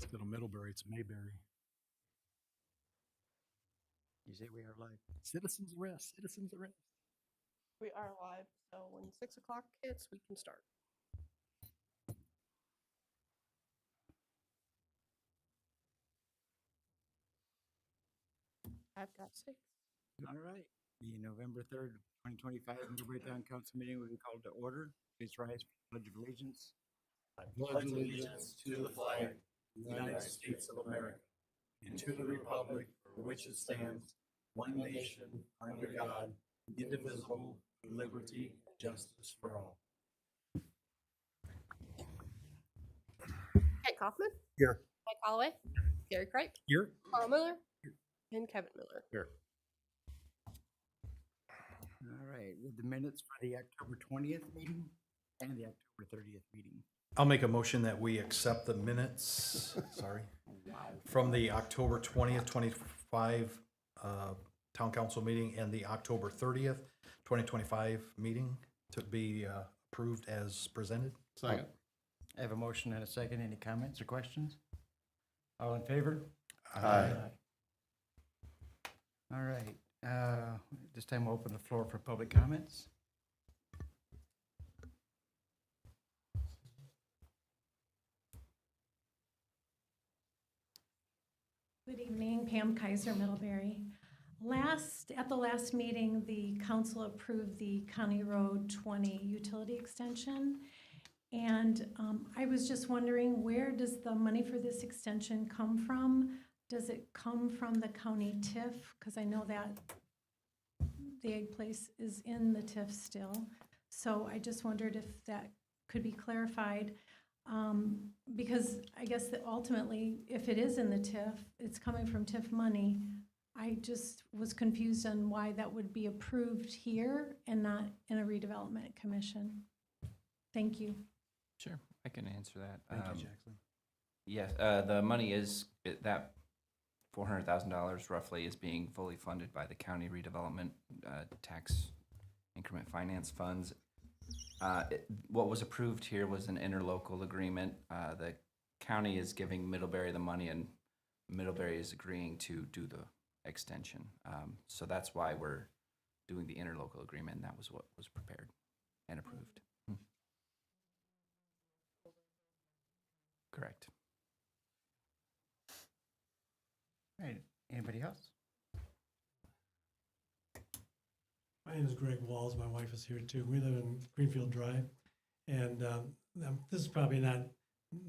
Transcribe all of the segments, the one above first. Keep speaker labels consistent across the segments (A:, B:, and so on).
A: Instead of Middlebury, it's Mayberry.
B: You say we are live.
A: Citizens arrest, citizens arrest.
C: We are live, so when 6 o'clock hits, we can start. I've got 6.
B: All right. The November 3rd, 2025 Middlebury Town Council meeting will be called to order. Please rise for the Pledge of Allegiance.
A: I pledge allegiance to the flag, United States of America, and to the republic for which it stands, one nation, under God, indivisible, with liberty and justice for all.
C: Kate Kaufman.
A: Here.
C: Mike Holloway. Gary Cripe.
A: Here.
C: Carl Miller. And Kevin Miller.
A: Here.
B: All right. With the minutes for the October 20th meeting and the October 30th meeting.
D: I'll make a motion that we accept the minutes, from the October 20th, 25 Town Council meeting and the October 30th, 2025 meeting to be approved as presented.
A: Second.
B: I have a motion and a second. Any comments or questions? All in favor?
D: Aye.
B: All right. This time we'll open the floor for public comments.
E: Good evening, Pam Kaiser, Middlebury. At the last meeting, the council approved the County Road 20 utility extension. And I was just wondering, where does the money for this extension come from? Does it come from the county TIF? Because I know that the egg place is in the TIF still. So I just wondered if that could be clarified. Because I guess that ultimately, if it is in the TIF, it's coming from TIF money. I just was confused on why that would be approved here and not in a redevelopment commission. Thank you.
F: Sure, I can answer that.
B: Thank you, Jackson.
F: Yes, the money is, that $400,000 roughly is being fully funded by the county redevelopment tax increment finance funds. What was approved here was an interlocal agreement. The county is giving Middlebury the money and Middlebury is agreeing to do the extension. So that's why we're doing the interlocal agreement, and that was what was prepared and approved. Correct.
B: All right. Anybody else?
G: My name is Greg Walls. My wife is here too. We live in Greenfield Drive. And this is probably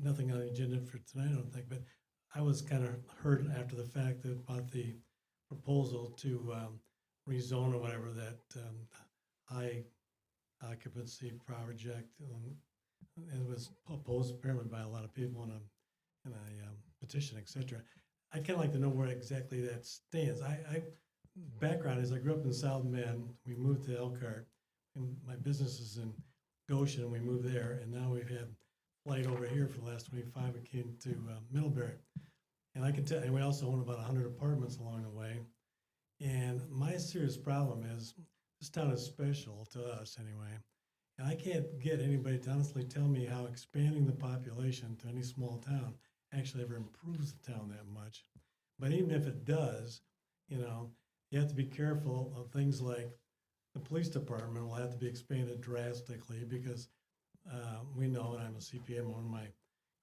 G: nothing on the agenda for tonight, I don't think, but I was kind of hurt after the fact about the proposal to rezone or whatever that high occupancy project. It was opposed apparently by a lot of people in a petition, etc. I'd kind of like to know where exactly that stands. Background is I grew up in South Bend. We moved to Elkhart, and my business is in Goshen, and we moved there. And now we've had flight over here for the last 25. We came to Middlebury, and I can tell. And we also own about 100 apartments along the way. And my serious problem is this town is special to us anyway. And I can't get anybody to honestly tell me how expanding the population to any small town actually ever improves the town that much. But even if it does, you have to be careful of things like the police department will have to be expanded drastically because we know, and I'm a CPM, one of my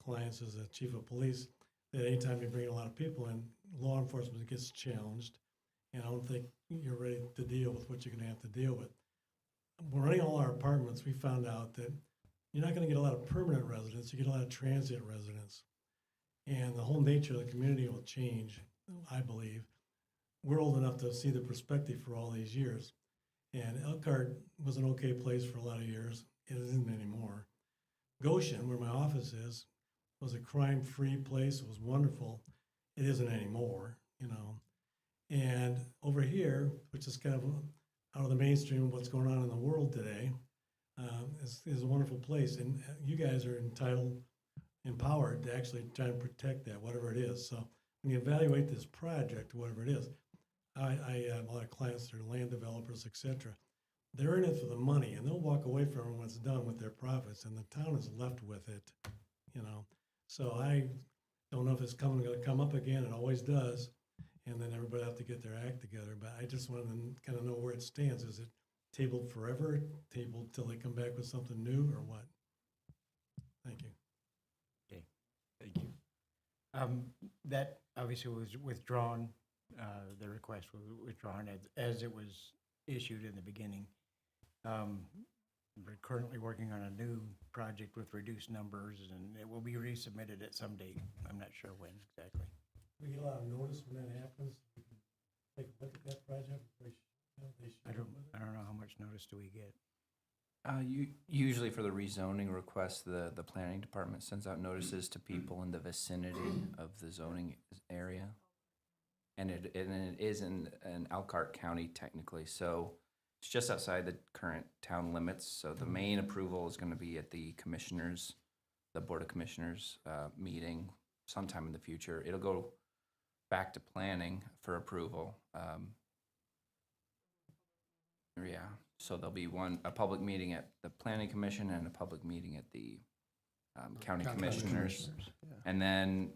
G: clients is a chief of police, that anytime you bring a lot of people in, law enforcement gets challenged. And I don't think you're ready to deal with what you're going to have to deal with. When running all our apartments, we found out that you're not going to get a lot of permanent residents, you get a lot of transient residents. And the whole nature of the community will change, I believe. We're old enough to see the perspective for all these years. And Elkhart was an okay place for a lot of years. It isn't anymore. Goshen, where my office is, was a crime-free place. It was wonderful. It isn't anymore, And over here, which is kind of out of the mainstream of what's going on in the world today, is a wonderful place. And you guys are empowered to actually try and protect that, whatever it is. So when you evaluate this project, whatever it is, I have a lot of clients that are land developers, etc. They're in it for the money, and they'll walk away from it when it's done with their profits, and the town is left with it, So don't know if it's gonna come up again, it always does. And then everybody have to get their act together, but I just want to kind of know where it stands. Is it tabled forever, tabled till they come back with something new, or what? Thank you.
B: Thank you. That obviously was withdrawn, the request was withdrawn as it was issued in the beginning. We're currently working on a new project with reduced numbers, and it will be resubmitted at some date. I'm not sure when exactly.
G: We get a lot of notice when that happens. We can take a look at that project.
B: I don't know how much notice do we get?
F: Usually for the rezoning request, the planning department sends out notices to people in the vicinity of the zoning area. And it is in Elkhart County technically, so it's just outside the current town limits. So the main approval is gonna be at the Board of Commissioners, meeting sometime in the future. It'll go back to planning for approval. Yeah, so there'll be a public meeting at the planning commission and a public meeting at the county commissioners. And then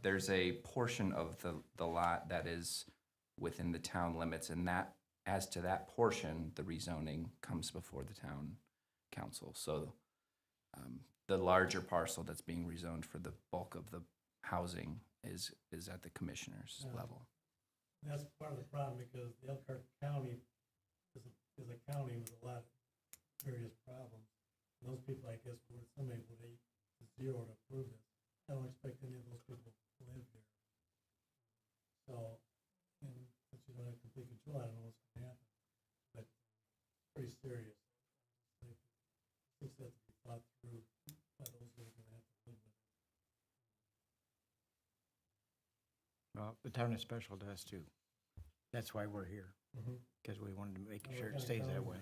F: there's a portion of the lot that is within the town limits, and that, as to that portion, the rezoning comes before the town council. So the larger parcel that's being rezoned for the bulk of the housing is at the commissioner's level.
G: That's part of the problem, because the Elkhart County is a county with a lot of various problems. And those people, I guess, were somebody with a zero to approve this. I don't expect any of those people to live here. So, and since you don't have complete control, I don't know what's gonna happen. But it's pretty serious. Things have to be thought through by those that are gonna have to live with it.
B: Well, the town is special to us too. That's why we're here, because we wanted to make sure it stays that way.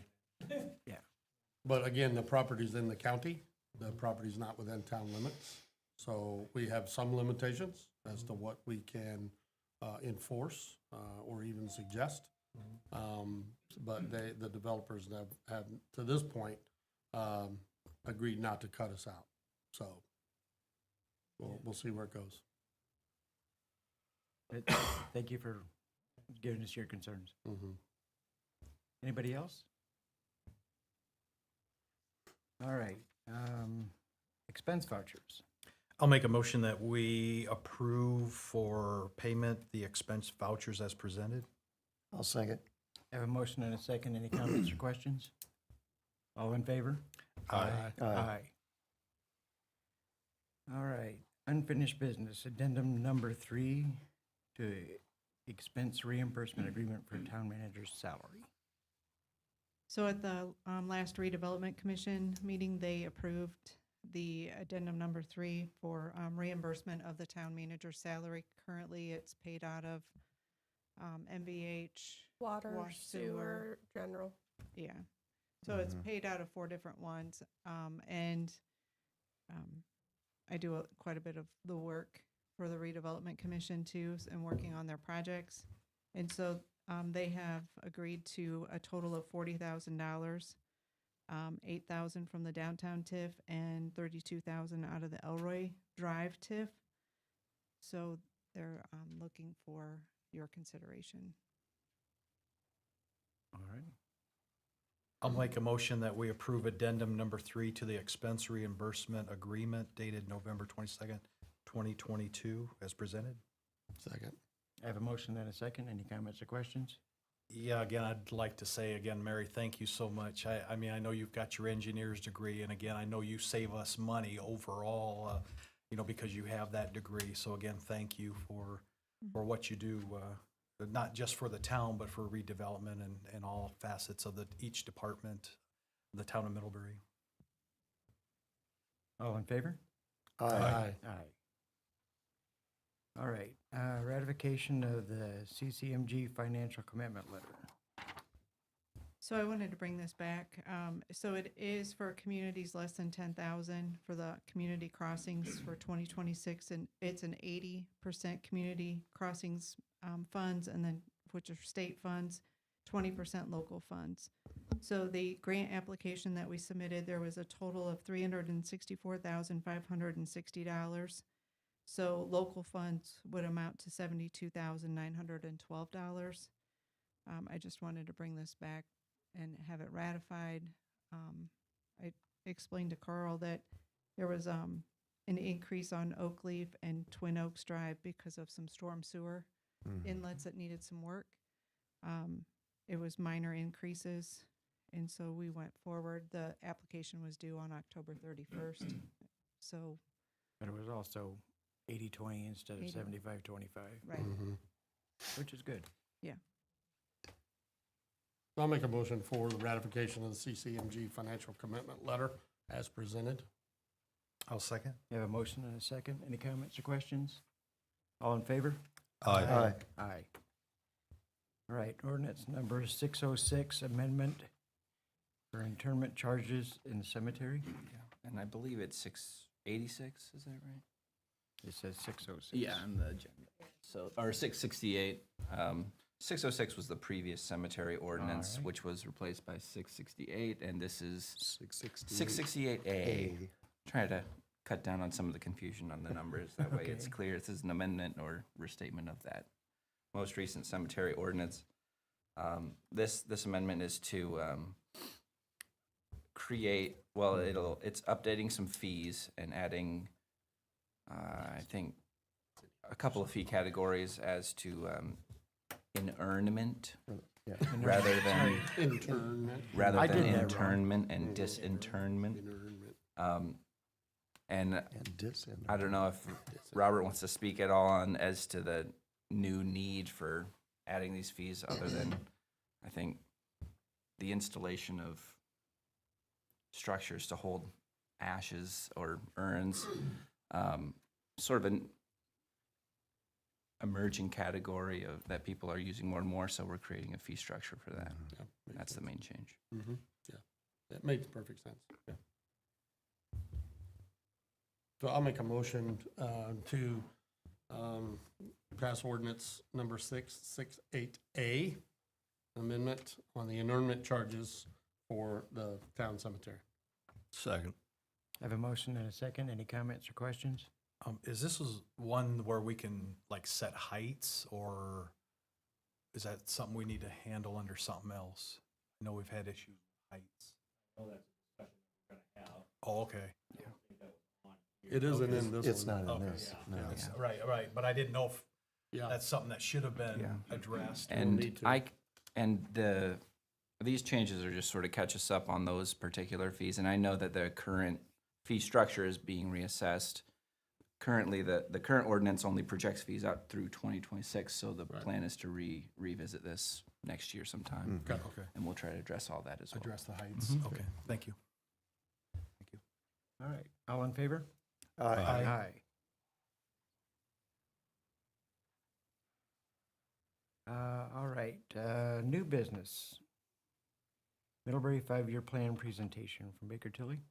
H: But again, the property's in the county, the property's not within town limits. So we have some limitations as to what we can enforce or even suggest. But the developers have, to this point, agreed not to cut us out. So we'll see where it goes.
B: But thank you for giving us your concerns. Anybody else? All right, expense vouchers.
D: I'll make a motion that we approve for payment the expense vouchers as presented.
A: I'll second.
B: I have a motion and a second. Any comments or questions? All in favor?
D: Aye.
B: Aye. All right, unfinished business, addendum number 3 to expense reimbursement agreement for town manager's salary.
C: So at the last redevelopment commission meeting, they approved the addendum number 3 for reimbursement of the town manager's salary. Currently, it's paid out of MVH.
I: Water,
C: Wash,
I: sewer, general.
C: Yeah. So it's paid out of 4 different ones. And I do quite a bit of the work for the redevelopment commission too, and working on their projects. And so they have agreed to a total of $40,000, $8,000 from the downtown TIF and $32,000 out of the Elroy Drive TIF. So they're looking for your consideration.
B: All right.
D: I'll make a motion that we approve addendum number 3 to the expense reimbursement agreement dated November 22nd, 2022, as presented.
H: Second.
B: I have a motion and a second. Any comments or questions?
D: Yeah, again, I'd like to say again, Mary, thank you so much. I mean, I know you've got your engineer's degree, and again, I know you save us money overall, because you have that degree. So again, thank you for what you do, not just for the town, but for redevelopment and all facets of each department, the town of Middlebury.
B: All in favor?
H: Aye.
B: Aye. All right, ratification of the CCMG financial commitment letter.
C: So I wanted to bring this back. So it is for communities less than 10,000 for the community crossings for 2026, and it's an 80% community crossings funds, and then which are state funds, 20% local funds. So the grant application that we submitted, there was a total of $364,560. So local funds would amount to $72,912. I just wanted to bring this back and have it ratified. I explained to Carl that there was an increase on Oak Leaf and Twin Oaks Drive because of some storm sewer inlets that needed some work. It was minor increases, and so we went forward. The application was due on October 31st. So,
B: But it was also 80/20 instead of
C: 80.
B: 75/25,
C: right,
B: which is good.
H: I'll make a motion for the ratification of the CCMG financial commitment letter as presented.
D: I'll second.
B: You have a motion and a second. Any comments or questions? All in favor?
D: Aye.
B: Aye. All right, ordinance number 606, amendment for internment charges in the cemetery.
F: And I believe it's 686, is that right?
B: It says 606.
F: Yeah, on the agenda. So, or 668. 606 was the previous cemetery ordinance,
B: Alright.
F: which was replaced by 668, and this is
I: 668.
F: 668A. Try to cut down on some of the confusion on the numbers. That way it's
B: Okay.
F: clear this is an amendment or restatement of that most recent cemetery ordinance. This amendment is to create, well, it's updating some fees and adding, I think, a couple of fee categories as to inurnment
I: Yeah.
F: rather than
H: Internment.
F: rather
B: I
F: than
B: did that wrong.
F: internment and disinterment. And
I: And disinterment.
F: I don't know if Robert wants to speak at all on as to the new need for adding these fees, other than, I think, the installation of structures to hold ashes or urns, sort of an emerging category of that people are using more and more, so we're creating a fee structure for that. That's the main change.
H: Yeah, that makes perfect sense, yeah. So I'll make a motion to pass ordinance number 668A, amendment on the internment charges for the town cemetery.
D: Second.
B: I have a motion and a second. Any comments or questions?
D: Is this one where we can like set heights, or is that something we need to handle under something else? I know we've had issues with heights. Oh, okay.
H: It isn't in this one.
I: It's not in
D: Okay,
I: this, no.
D: Yes, right, but I didn't know if
H: Yeah,
D: that's something that should have been
F: Yeah.
D: addressed.
F: And
H: need to.
F: these changes are just sort of catch us up on those particular fees, and I know that the current fee structure is being reassessed. Currently, the current ordinance only projects fees out through 2026, so the
H: Right.
F: plan is to revisit this next year sometime,
H: Okay.
D: Okay,
F: and we'll try to address all that as well.
H: Address the heights.
D: okay, thank you.
B: All right, all in favor?
I: Aye.
B: Aye. All right, new business. Middlebury 5-year plan presentation from Baker Tilly.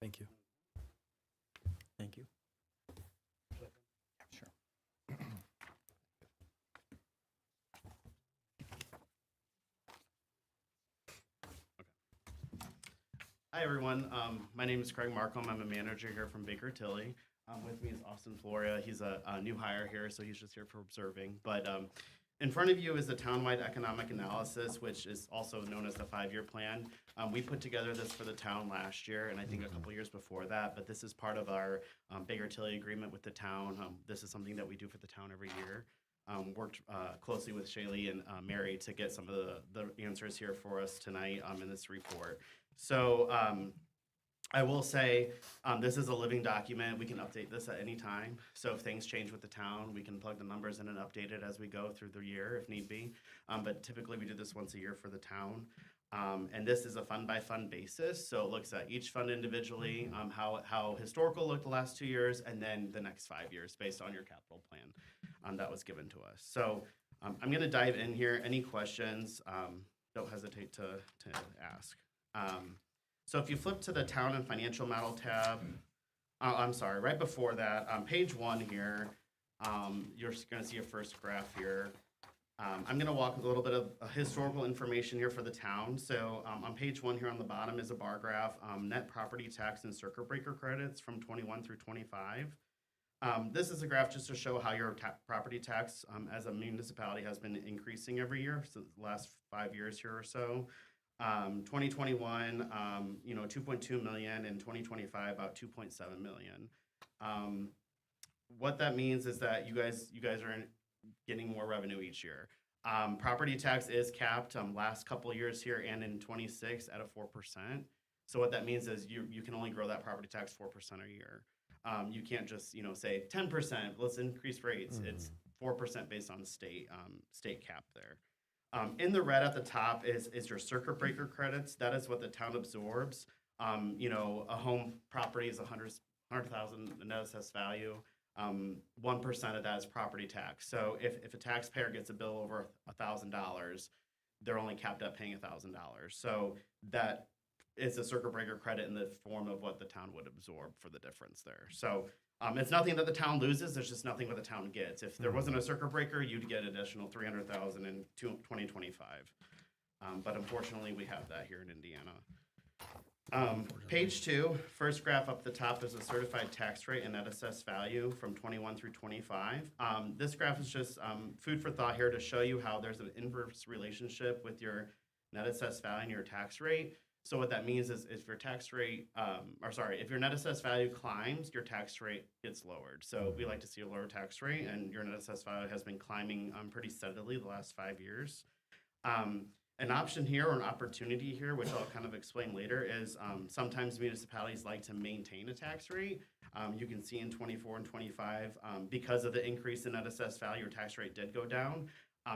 D: Thank you.
B: Thank you.
F: Sure.
J: Hi, everyone. My name is Craig Markham. I'm a manager here from Baker Tilly. With me is Austin Floria. He's a new hire here, so he's just here for observing. But in front of you is the townwide economic analysis, which is also known as the 5-year plan. We put together this for the town last year, and I think a couple years before that. But this is part of our Baker Tilly agreement with the town. This is something that we do for the town every year. Worked closely with Shaylee and Mary to get some of the answers here for us tonight in this report. So I will say, this is a living document. We can update this at any time. So if things change with the town, we can plug the numbers in and update it as we go through the year if need be. But typically we do this once a year for the town. And this is a fund by fund basis. So it looks at each fund individually, how historical looked the last 2 years, and then the next 5 years based on your capital plan that was given to us. So I'm gonna dive in here. Any questions, don't hesitate to ask. So if you flip to the town and financial model tab, I'm sorry, right before that, page 1 here, you're gonna see your first graph here. I'm going to walk a little bit of historical information here for the town. So on page 1 here on the bottom is a bar graph, net property tax and circuit breaker credits from 21 through 25. This is a graph just to show how your property tax as a municipality has been increasing every year, so the last 5 years here or so. 2021, 2.2 million, and 2025, about 2.7 million. What that means is that you guys are getting more revenue each year. Property tax is capped last couple of years here and in 26 at a 4%. So what that means is you can only grow that property tax 4% a year. You can't just say 10%, let's increase rates. It's 4% based on state cap there. In the red at the top is your circuit breaker credits. That is what the town absorbs. A home property is 100,000 net assessed value. 1% of that is property tax. So if a taxpayer gets a bill over $1,000, they're only capped at paying $1,000. So that is a circuit breaker credit in the form of what the town would absorb for the difference there. So it's nothing that the town loses. There's just nothing what the town gets. If there wasn't a circuit breaker, you'd get additional $300,000 in 2025. But unfortunately, we have that here in Indiana. Page 2, first graph up the top is a certified tax rate and net assessed value from 21 through 25. This graph is just food for thought here to show you how there's an inverse relationship with your net assessed value and your tax rate. So what that means is if your tax rate, if your net assessed value climbs, your tax rate gets lowered. So we like to see a lower tax rate, and your net assessed value has been climbing pretty steadily the last 5 years. An option here or an opportunity here, which I'll kind of explain later, is sometimes municipalities like to maintain a tax rate. You can see in 24 and 25, because of the increase in net assessed value, your tax rate did go down.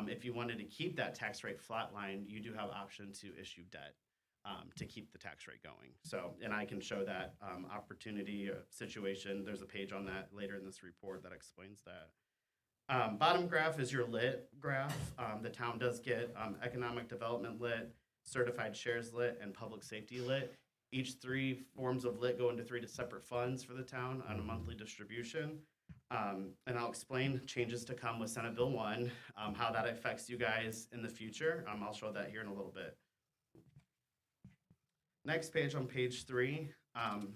J: If you wanted to keep that tax rate flatlined, you do have option to issue debt to keep the tax rate going. So, and I can show that opportunity situation. There's a page on that later in this report that explains that. Bottom graph is your lit graph. The town does get economic development lit, certified shares lit, and public safety lit. Each 3 forms of lit go into 3 separate funds for the town on a monthly distribution. And I'll explain changes to come with Senate Bill 1, how that affects you guys in the future. I'll show that here in a little bit. Next page on page 3,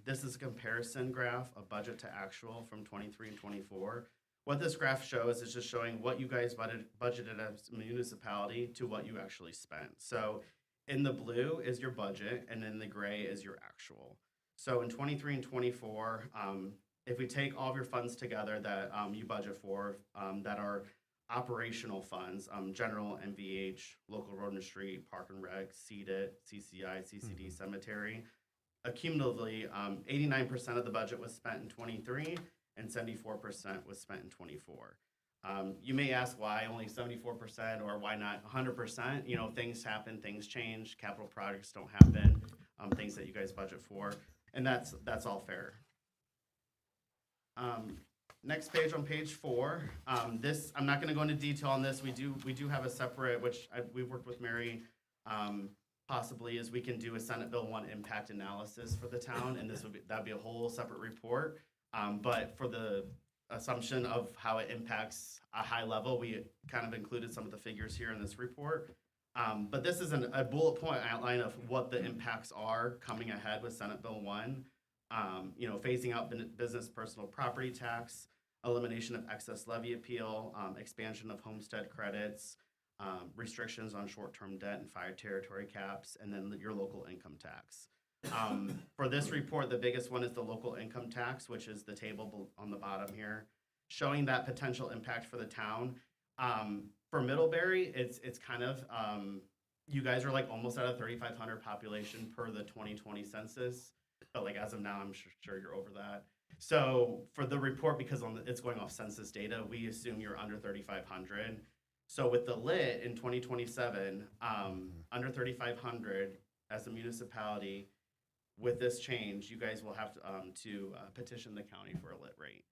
J: this is a comparison graph of budget to actual from 23 and 24. What this graph shows is just showing what you guys budgeted as a municipality to what you actually spent. So in the blue is your budget, and in the gray is your actual. So in 23 and 24, if we take all of your funds together that you budget for, that are operational funds, general, MVH, local road and street, park and rec, CDIT, CCI, CCD, cemetery, accumulatively, 89% of the budget was spent in 23, and 74% was spent in 24. You may ask why only 74% or why not 100%? Things happen, things change, capital projects don't happen, things that you guys budget for, and that's all fair. Next page on page 4. This I'm not going to go into detail on this. We do have a separate, which we worked with Mary. Possibly is we can do a Senate Bill 1 impact analysis for the town, and that'd be a whole separate report. But for the assumption of how it impacts a high level, we kind of included some of the figures here in this report. But this is a bullet point outline of what the impacts are coming ahead with Senate Bill 1. Phasing out business personal property tax, elimination of excess levy appeal, expansion of homestead credits, restrictions on short-term debt and fire territory caps, and then your local income tax. For this report, the biggest one is the local income tax, which is the table on the bottom here, showing that potential impact for the town. For Middlebury, it's kind of, you guys are like almost at a 3,500 population per the 2020 census. But like as of now, I'm sure you're over that. So for the report, because it's going off census data, we assume you're under 3,500. So with the lit in 2027, under 3,500 as a municipality, with this change, you guys will have to petition the county for a lit rate.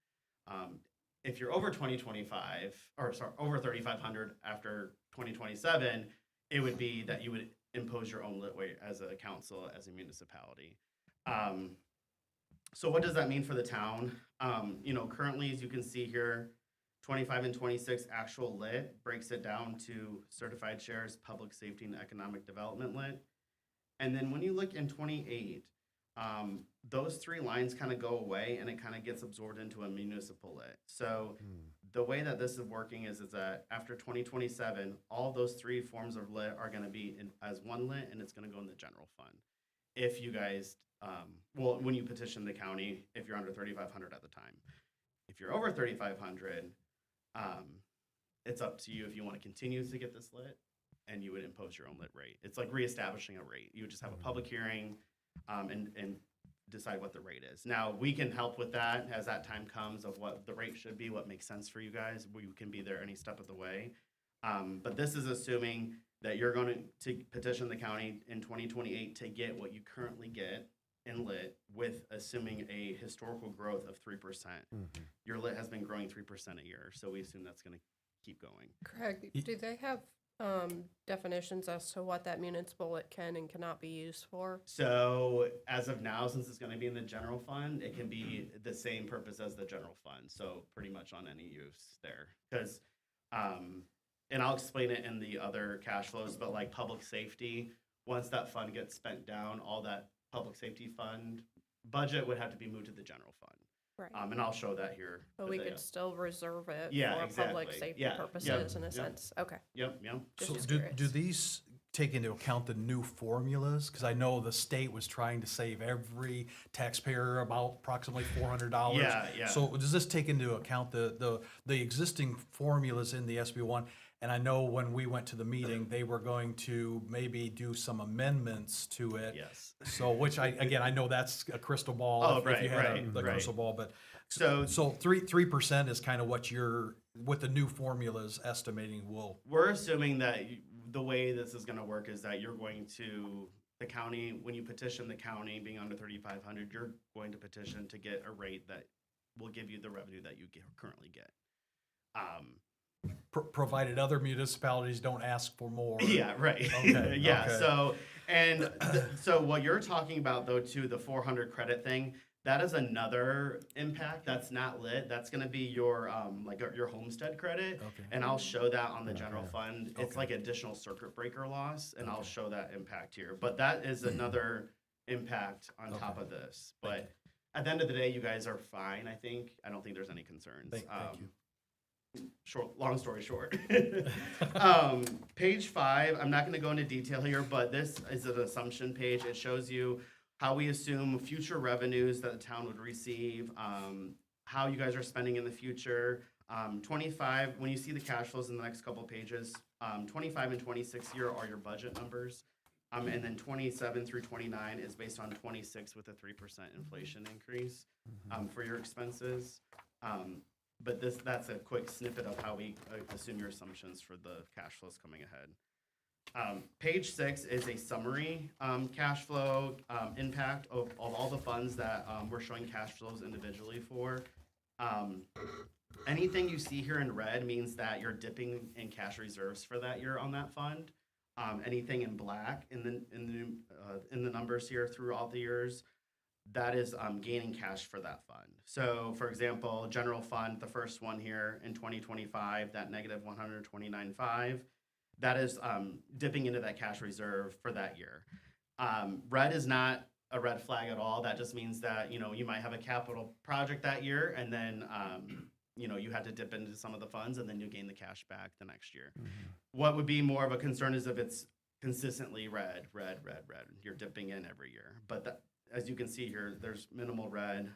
J: If you're over over 3,500 after 2027, it would be that you would impose your own lit rate as a council, as a municipality. So what does that mean for the town? Currently, as you can see here, 25 and 26 actual lit breaks it down to certified shares, public safety and economic development lit. And then when you look in 28, those three lines kind of go away and it kind of gets absorbed into a municipal lit. So the way that this is working is that after 2027, all those three forms of lit are going to be as one lit, and it's going to go in the general fund. If you guys, well, when you petition the county, if you're under 3,500 at the time. If you're over 3,500, it's up to you if you want to continue to get this lit, and you would impose your own lit rate. It's like reestablishing a rate. You would just have a public hearing and decide what the rate is. Now, we can help with that as that time comes of what the rate should be, what makes sense for you guys. We can be there any step of the way. But this is assuming that you're going to petition the county in 2028 to get what you currently get in lit, with assuming a historical growth of 3%. Your lit has been growing 3% a year, so we assume that's going to keep going.
K: Craig, do they have definitions as to what that municipal lit can and cannot be used for?
J: So as of now, since it's going to be in the general fund, it can be the same purpose as the general fund. So pretty much on any use there. Because, and I'll explain it in the other cash flows, but like public safety, once that fund gets spent down, all that public safety fund budget would have to be moved to the general fund.
K: Right.
J: And I'll show that here.
K: But we could still reserve it
J: Yeah,
K: for public
J: exactly.
K: safety
J: Yeah,
K: purposes in a
J: yep.
K: sense. Okay.
J: Yep.
K: Just
D: So
K: was
D: do
K: curious.
D: these take into account the new formulas? Because I know the state was trying to save every taxpayer about approximately $400.
J: Yeah.
D: So does this take into account the existing formulas in the SB one? And I know when we went to the meeting, they were going to maybe do some amendments to it.
J: Yes.
D: So, which I know that's a crystal ball.
J: Oh,
D: if you had
J: right,
D: the
J: right.
D: crystal ball, but
J: So
D: 3% is kind of what the new formulas estimating will.
J: we're assuming that the way this is going to work is that you're going to, the county, when you petition the county being under 3,500, you're going to petition to get a rate that will give you the revenue that you currently get.
D: Provided other municipalities don't ask for more.
J: Yeah, right.
D: Okay,
J: Yeah,
D: okay.
J: so, and so what you're talking about though, too, the 400 credit thing, that is another impact that's not lit. That's going to be your, like your homestead credit.
D: Okay.
J: And I'll show that on the general
D: Okay.
J: fund. It's
D: Okay.
J: like additional circuit breaker loss, and I'll
D: Okay.
J: show that impact here. But that is another impact on top
D: Okay.
J: of this.
D: Thank
J: But at the end of the day, you guys are fine, I think. I don't think there's any concerns.
D: Thank you.
J: Long story short. Page 5, I'm not going to go into detail here, but this is an assumption page. It shows you how we assume future revenues that the town would receive, how you guys are spending in the future. 25, when you see the cash flows in the next couple of pages, 25 and 26 here are your budget numbers. And then 27 through 29 is based on 26 with a 3% inflation increase for your expenses. But that's a quick snippet of how we assume your assumptions for the cash flows coming ahead. Page 6 is a summary cash flow impact of all the funds that we're showing cash flows individually for. Anything you see here in red means that you're dipping in cash reserves for that year on that fund. Anything in black in the numbers here throughout the years, that is gaining cash for that fund. So for example, general fund, the first one here in 2025, that negative 129.5, that is dipping into that cash reserve for that year. Red is not a red flag at all. That just means that, you might have a capital project that year, and then, you had to dip into some of the funds, and then you gain the cash back the next year. What would be more of a concern is if it's consistently red. You're dipping in every year. But as you can see here, there's minimal red,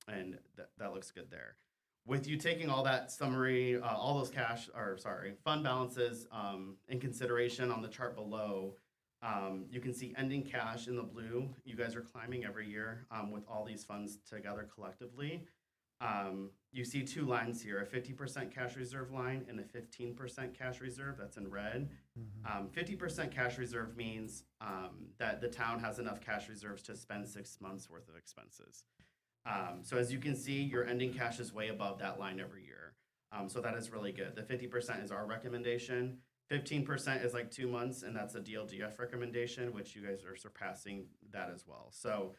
J: and that looks good there. With you taking all that summary, all those fund balances in consideration on the chart below, you can see ending cash in the blue. You guys are climbing every year with all these funds together collectively. You see two lines here, a 50% cash reserve line and a 15% cash reserve, that's in red. 50% cash reserve means that the town has enough cash reserves to spend 6 months worth of expenses. So as you can see, your ending cash is way above that line every year. So that is really good. The 50% is our recommendation. 15% is like 2 months, and that's a DLGF recommendation, which you guys are surpassing that as well. So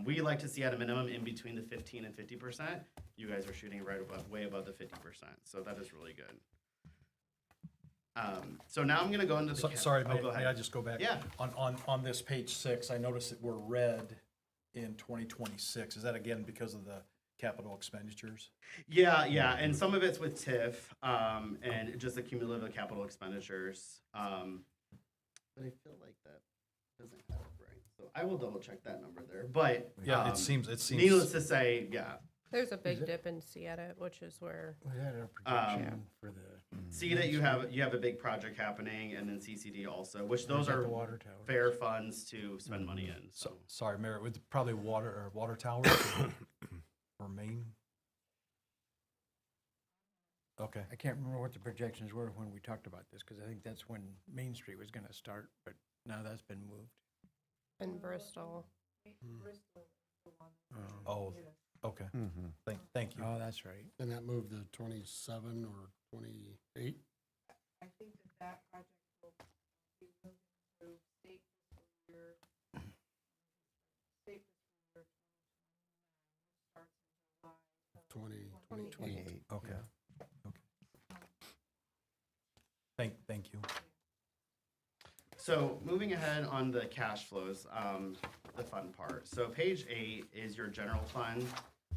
J: we like to see at a minimum in between the 15 and 50%. you guys are shooting right above, way above the 50%. So that is really good. So now I'm gonna go into the.
D: Sorry,
J: Oh, go
D: may I
J: ahead.
D: just go back?
J: Yeah.
D: On this page 6, I noticed that we're red in 2026. Is that again because of the capital expenditures?
J: Yeah, and some of it's with TIF, and just the cumulative capital expenditures. But I feel like that doesn't have it right, so I will double check that number there, but.
D: Yeah, it seems.
J: Needless to say, yeah,
K: There's a big dip in C edit, which is where,
B: We had a projection for the.
J: see that you have a big project happening, and then CCD also, which those
B: Was that
J: are
B: the water tower?
J: fair funds to spend money in, so.
D: Sorry, Mayor, it was probably water towers or main? Okay.
B: I can't remember what the projections were when we talked about this, because I think that's when Main Street was gonna start, but now that's been moved.
K: in Bristol.
D: Oh, okay. Thank you.
B: Oh, that's right.
H: And that moved to 27 or 28?
C: I think that project will be moving to state fiscal year. State fiscal year 2029, which starts in July.
H: 2028.
D: Okay. Thank you.
J: So moving ahead on the cash flows, the fun part. So page 8 is your general fund.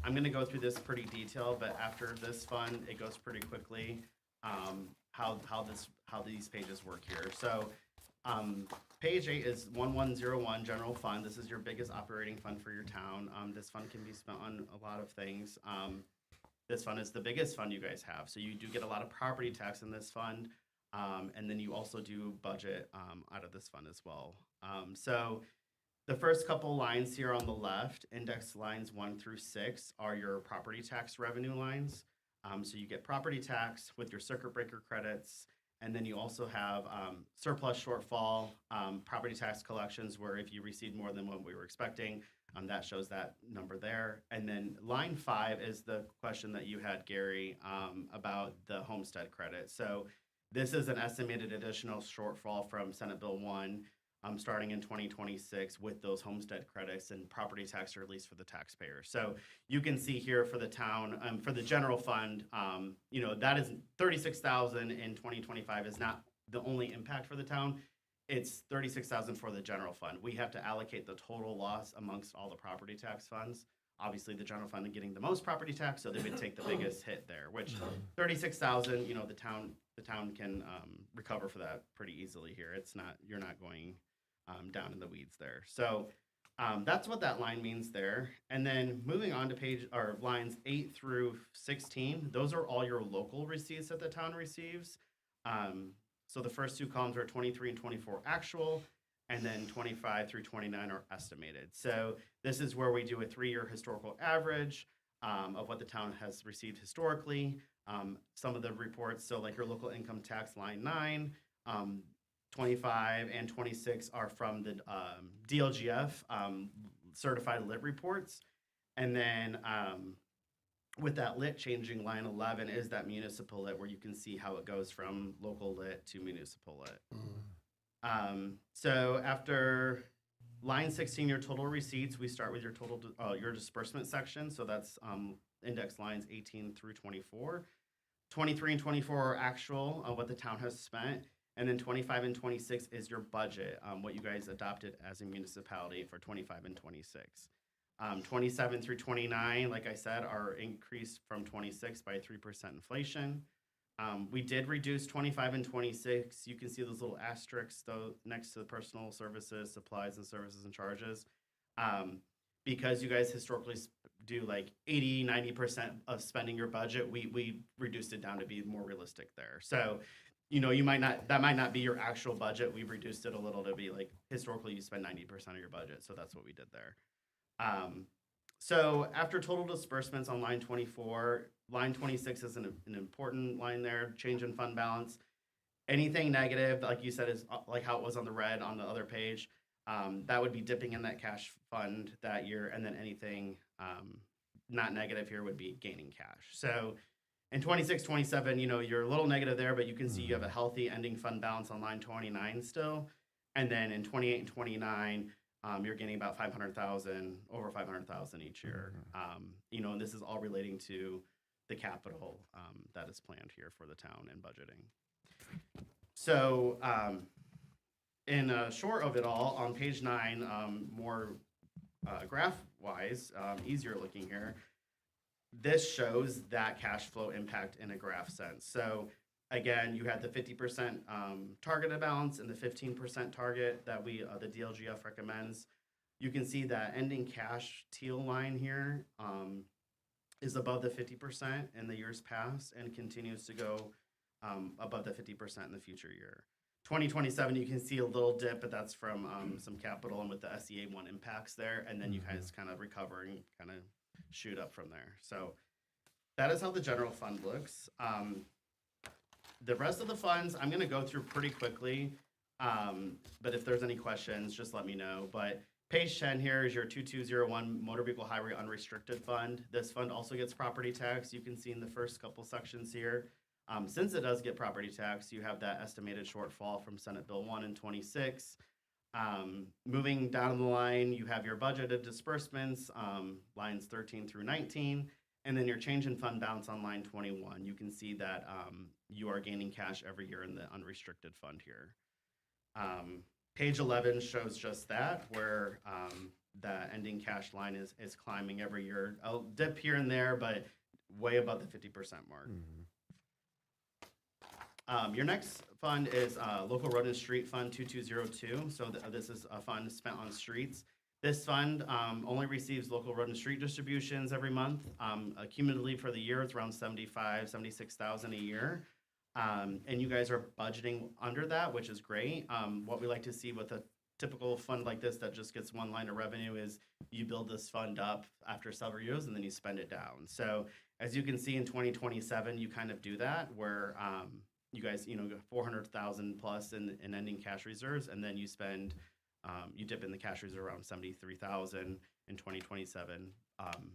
J: I'm gonna go through this pretty detailed, but after this fund, it goes pretty quickly. How these pages work here. So page 8 is 1101 general fund. This is your biggest operating fund for your town. This fund can be spent on a lot of things. This fund is the biggest fund you guys have. So you do get a lot of property tax in this fund. And then you also do budget out of this fund as well. So the first couple lines here on the left, index lines 1 through 6, are your property tax revenue lines. So you get property tax with your circuit breaker credits, and then you also have surplus shortfall, property tax collections, where if you received more than what we were expecting, that shows that number there. And then line 5 is the question that you had, Gary, about the homestead credit. So this is an estimated additional shortfall from Senate Bill 1, starting in 2026 with those homestead credits and property tax release for the taxpayer. So you can see here for the town, for the general fund, that is 36,000 in 2025 is not the only impact for the town. It's 36,000 for the general fund. We have to allocate the total loss amongst all the property tax funds. Obviously, the general fund is getting the most property tax, so they would take the biggest hit there, which 36,000, the town can recover for that pretty easily here. It's not, you're not going down in the weeds there. So that's what that line means there. And then moving on to lines 8 through 16, those are all your local receipts that the town receives. So the first two columns are 23 and 24 actual, and then 25 through 29 are estimated. So this is where we do a 3-year historical average of what the town has received historically. Some of the reports, so like your local income tax line 9, 25 and 26 are from the DLGF certified lit reports. And then with that lit changing, line 11 is that municipal lit, where you can see how it goes from local lit to municipal lit. So after line 16, your total receipts, we start with your total, your disbursement section. So that's index lines 18 through 24. 23 and 24 are actual, what the town has spent. And then 25 and 26 is your budget, what you guys adopted as a municipality for 25 and 26. 27 through 29, like I said, are increased from 26 by 3% inflation. We did reduce 25 and 26. You can see those little asterisks though next to the personal services, supplies and services and charges. Because you guys historically do like 80, 90% of spending your budget, we reduced it down to be more realistic there. So, that might not be your actual budget. We've reduced it a little to be like, historically you spend 90% of your budget. So that's what we did there. So after total disbursements on line 24, line 26 is an important line there, change in fund balance. Anything negative, like you said, is like how it was on the red on the other page. That would be dipping in that cash fund that year, and then anything not negative here would be gaining cash. So in 26, 27, you're a little negative there, but you can see you have a healthy ending fund balance on line 29 still. And then in 28 and 29, you're getting about 500,000, over 500,000 each year. You know, and this is all relating to the capital that is planned here for the town and budgeting. So, in short of it all, on page 9, more graph-wise, easier looking here, this shows that cash flow impact in a graph sense. So again, you had the 50% targeted balance and the 15% target that the DLGF recommends. You can see that ending cash teal line here is above the 50% in the years past and continues to go above the 50% in the future year. 2027, you can see a little dip, but that's from some capital and with the SEA1 impacts there, and then you guys kind of recover and kind of shoot up from there. So that is how the general fund looks. The rest of the funds, I'm going to go through pretty quickly, but if there's any questions, just let me know. But page 10 here is your 2201 Motor Vehicle Highway Unrestricted Fund. This fund also gets property tax. You can see in the first couple sections here. Since it does get property tax, you have that estimated shortfall from Senate Bill 1 and 26. Moving down the line, you have your budgeted disbursements, lines 13 through 19, and then your change in fund balance on line 21. You can see that you are gaining cash every year in the unrestricted fund here. Page 11 shows just that, where the ending cash line is climbing every year. I'll dip here and there, but way above the 50% mark. Your next fund is Local Road and Street Fund 2202. So this is a fund spent on streets. This fund only receives local road and street distributions every month. Cumulatively for the year, it's around 76,000 a year. And you guys are budgeting under that, which is great. What we like to see with a typical fund like this that just gets one line of revenue is you build this fund up after several years and then you spend it down. So as you can see in 2027, you kind of do that where you guys, you know, 400,000 plus in ending cash reserves, and then you spend, you dip in the cash reserve around 73,000 in 2027,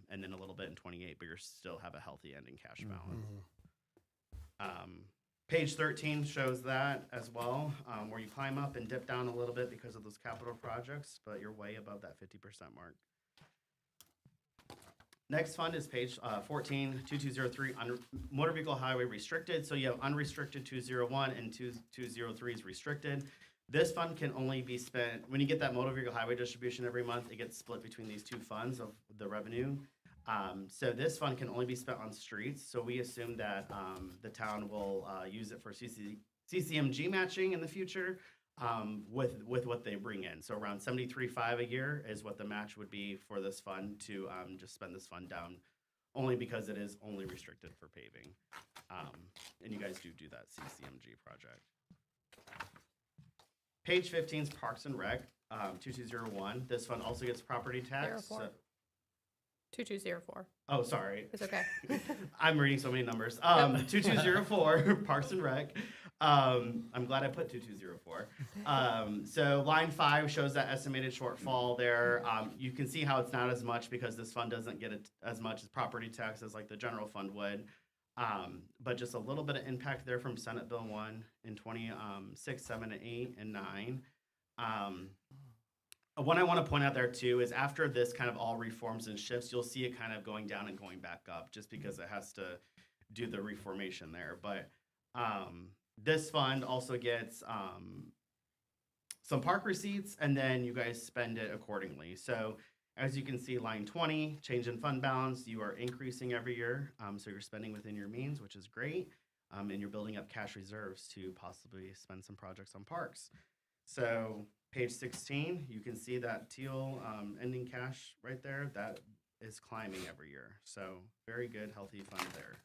J: and then a little bit in 28, but you still have a healthy ending cash balance. Page 13 shows that as well, where you climb up and dip down a little bit because of those capital projects, but you're way above that 50% mark. Next fund is page 14, 2203, Motor Vehicle Highway Restricted. So you have unrestricted 201 and 2203 is restricted. This fund can only be spent, when you get that motor vehicle highway distribution every month, it gets split between these two funds of the revenue. So this fund can only be spent on streets. So we assume that the town will use it for CCMG matching in the future with what they bring in. So around 73.5 a year is what the match would be for this fund to just spend this fund down, only because it is only restricted for paving. And you guys do that CCMG project. Page 15 is Parks and Rec, 2201. This fund also gets property tax.
K: 2204.
J: Oh, sorry.
K: It's okay.
J: I'm reading so many numbers. 2204, Parks and Rec. I'm glad I put 2204. So line 5 shows that estimated shortfall there. You can see how it's not as much because this fund doesn't get as much as property tax as like the general fund would. But just a little bit of impact there from Senate Bill 1 in 26, 7, 8, and 9. What I want to point out there too is after this kind of all reforms and shifts, you'll see it kind of going down and going back up just because it has to do the reformation there. But this fund also gets some park receipts, and then you guys spend it accordingly. So as you can see, line 20, change in fund balance, you are increasing every year. So you're spending within your means, which is great. And you're building up cash reserves to possibly spend some projects on parks. So page 16, you can see that teal ending cash right there. That is climbing every year. So very good, healthy fund there.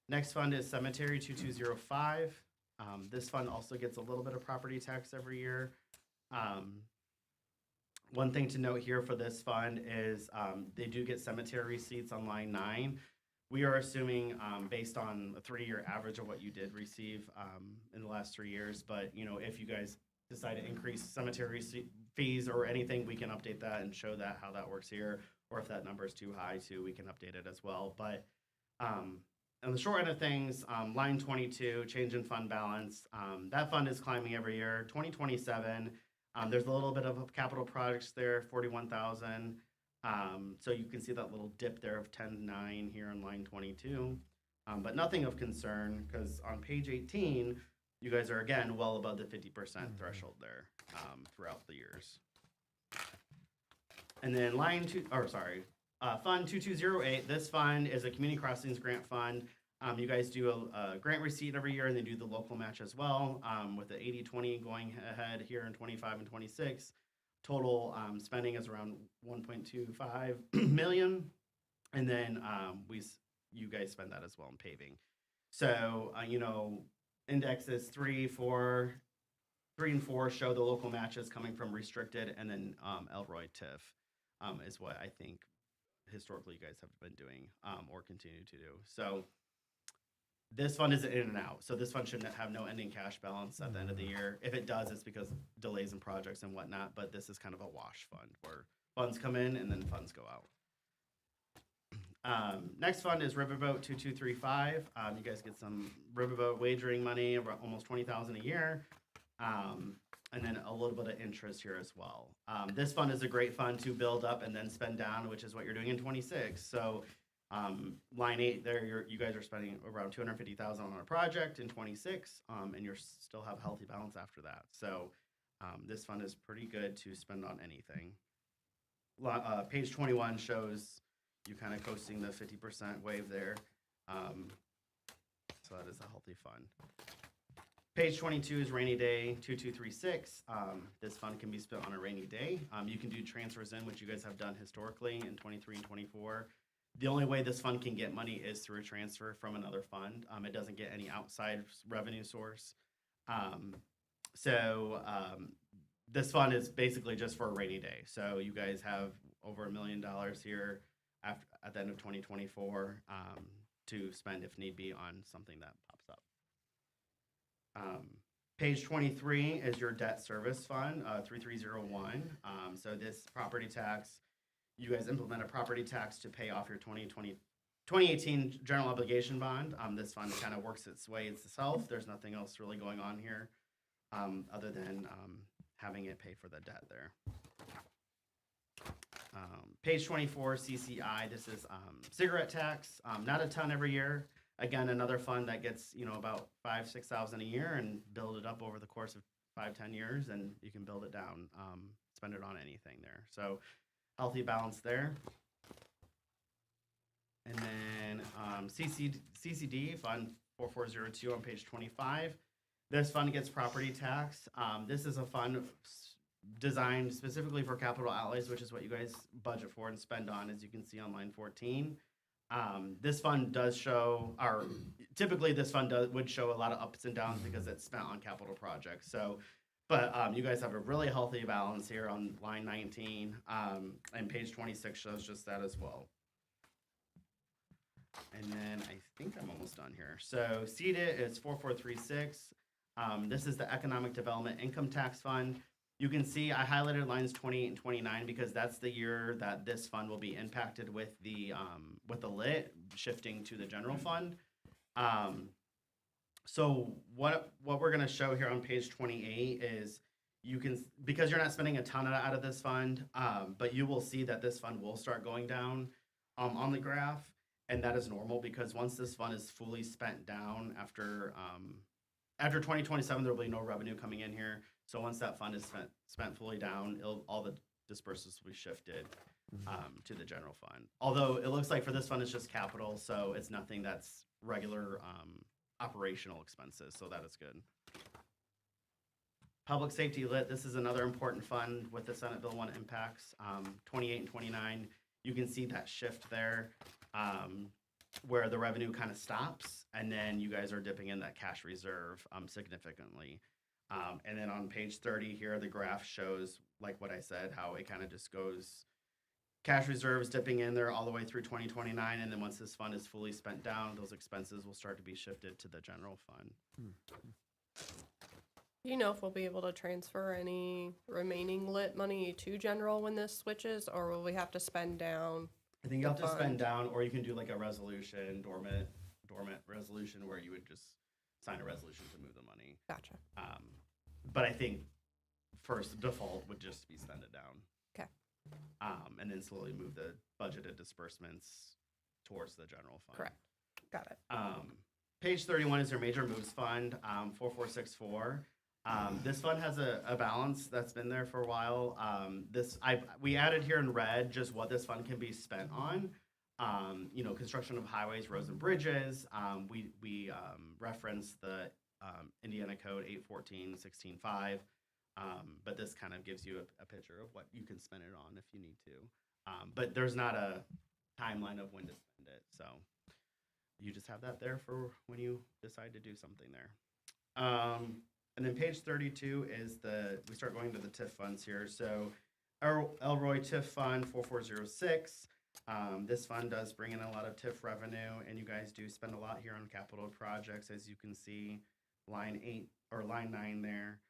J: Next fund is Cemetery 2205. This fund also gets a little bit of property tax every year. One thing to note here for this fund is they do get cemetery receipts on line 9. We are assuming based on a 3-year average of what you did receive in the last 3 years. But, you know, if you guys decide to increase cemetery fees or anything, we can update that and show that how that works here. Or if that number is too high too, we can update it as well. But on the short end of things, line 22, change in fund balance, that fund is climbing every year. 2027, There's a little bit of capital projects there, 41,000. So you can see that little dip there of 10.9 here on line 22. But nothing of concern, because on page 18, you guys are again well above the 50% threshold there throughout the years. And then Fund 2208. This fund is a community crossings grant fund. You guys do a grant receipt every year, and they do the local match as well, with the 80-20 going ahead here in 25 and 26. Total spending is around 1.25 million, and then you guys spend that as well in paving. So indexes 3, and 4 show the local matches coming from restricted, and then Elroy TIF is what I think historically you guys have been doing or continue to do. So this fund is in and out. So this fund should have no ending cash balance at the end of the year. If it does, it's because of delays in projects and whatnot, but this is kind of a wash fund where funds come in and then funds go out. Next fund is Riverboat 2235. You guys get some Riverboat wagering money, around almost 20,000 a year. And then a little bit of interest here as well. This fund is a great fund to build up and then spend down, which is what you're doing in 26. So line 8 there, you guys are spending around 250,000 on a project in 26, and you're still have a healthy balance after that. So this fund is pretty good to spend on anything. Page 21 shows you kind of coasting the 50% wave there. So that is a healthy fund. Page 22 is rainy day 2236. This fund can be spent on a rainy day. You can do transfers in, which you guys have done historically in 23 and 24. The only way this fund can get money is through a transfer from another fund. It doesn't get any outside revenue source. This fund is basically just for a rainy day. So you guys have over $1 million here at the end of 2024 to spend if need be on something that pops up. Page 23 is your debt service fund, 3301. So this property tax, you guys implement a property tax to pay off your 2018 general obligation bond. This fund kind of works its way itself. There's nothing else really going on here other than having it pay for the debt there. Page 24, CCI, this is cigarette tax, not a ton every year. Again, another fund that gets, about 5,000-6,000 a year and build it up over the course of 5-10 years, and you can build it down, spend it on anything there. So healthy balance there. And then CCD, Fund 4402 on page 25. This fund gets property tax. This is a fund designed specifically for capital outlays, which is what you guys budget for and spend on, as you can see on line 14. This fund does show, or typically this fund would show a lot of ups and downs because it's spent on capital projects. So, but you guys have a really healthy balance here on line 19, and page 26 shows just that as well. And then I think I'm almost done here. So CEDIT is 4436. This is the Economic Development Income Tax Fund. You can see I highlighted lines 28 and 29 because that's the year that this fund will be impacted with the lit shifting to the general fund. So what we're going to show here on page 28 is you can, because you're not spending a ton out of this fund, but you will see that this fund will start going down on the graph, and that is normal because once this fund is fully spent down after 2027, there will be no revenue coming in here. So once that fund is spent fully down, all the disbursements will be shifted to the general fund. Although it looks like for this fund, it's just capital, so it's nothing that's regular operational expenses, so that is good. Public Safety Lit, this is another important fund with the Senate Bill 1 impacts, 28 and 29. You can see that shift there where the revenue kind of stops, and then you guys are dipping in that cash reserve significantly. And then on page 30 here, the graph shows, like what I said, how it kind of just goes, cash reserves dipping in there all the way through 2029. And then once this fund is fully spent down, those expenses will start to be shifted to the general fund.
K: Do you know if we'll be able to transfer any remaining lit money to general when this switches, or will we have to spend down?
J: I think you have to spend down, or you can do like a resolution, dormant resolution, where you would just sign a resolution to move the money.
K: Gotcha.
J: But I think first default would just be spend it down.
K: 'Kay.
J: And then slowly move the budgeted disbursements towards the general fund.
K: Correct. Got it.
J: Page 31 is your major moves fund, 4464. This fund has a balance that's been there for a while. We added here in red just what this fund can be spent on. Construction of highways, roads, and bridges. We reference the Indiana Code 814-16-5. But this kind of gives you a picture of what you can spend it on if you need to. But there's not a timeline of when to spend it. So you just have that there for when you decide to do something there. And then page 32 is we start going to the TIF funds here. So Elroy TIF Fund 4406. This fund does bring in a lot of TIF revenue, and you guys do spend a lot here on capital projects, as you can see, line 8 or line 9 there.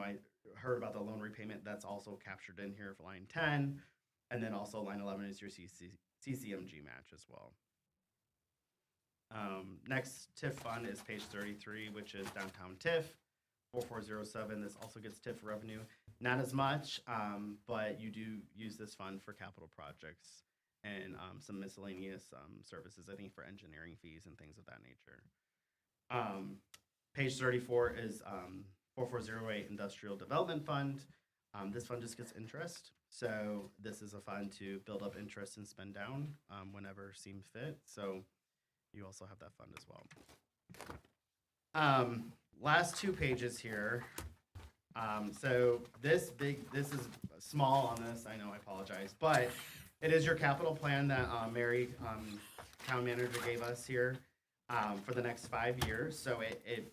J: I heard about the loan repayment. That's also captured in here for line 10. And then also line 11 is your CCMG match as well. Next TIF fund is page 33, which is downtown TIF 4407. This also gets TIF revenue. Not as much, but you do use this fund for capital projects and some miscellaneous services, I think for engineering fees and things of that nature. Page 34 is 4408 Industrial Development Fund. This fund just gets interest. So this is a fund to build up interest and spend down whenever seems fit. So you also have that fund as well. Last 2 pages here. So this is small on this. I know, I apologize, but it is your capital plan that Mary, town manager, gave us here for the next 5 years. So it